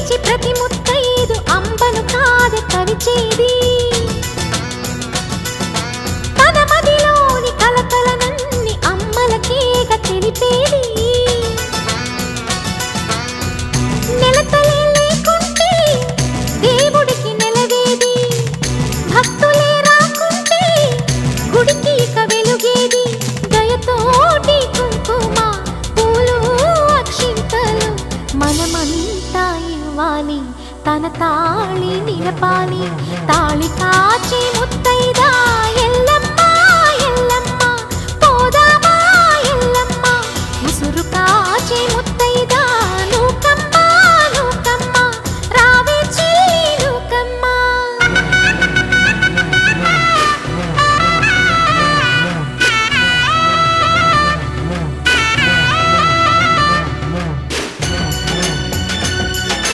లేచి ప్రతి ముత్తైదు అంబను కాద కవిచేది తన మదిలోని కలకలనన్ని అమ్మలకేగ తెలిపేది నెలతలే లేకుంటే దేవుడికి నెలవేది భక్తులే రాకుంటే గుడికి ఇక వెలుగేది దయతోటి కుంకుమ పూలు అక్షింతలు మనమంతా ఇవ్వాలి తన తాళి నిలపాలి తాళి కాచి ముత్తైదా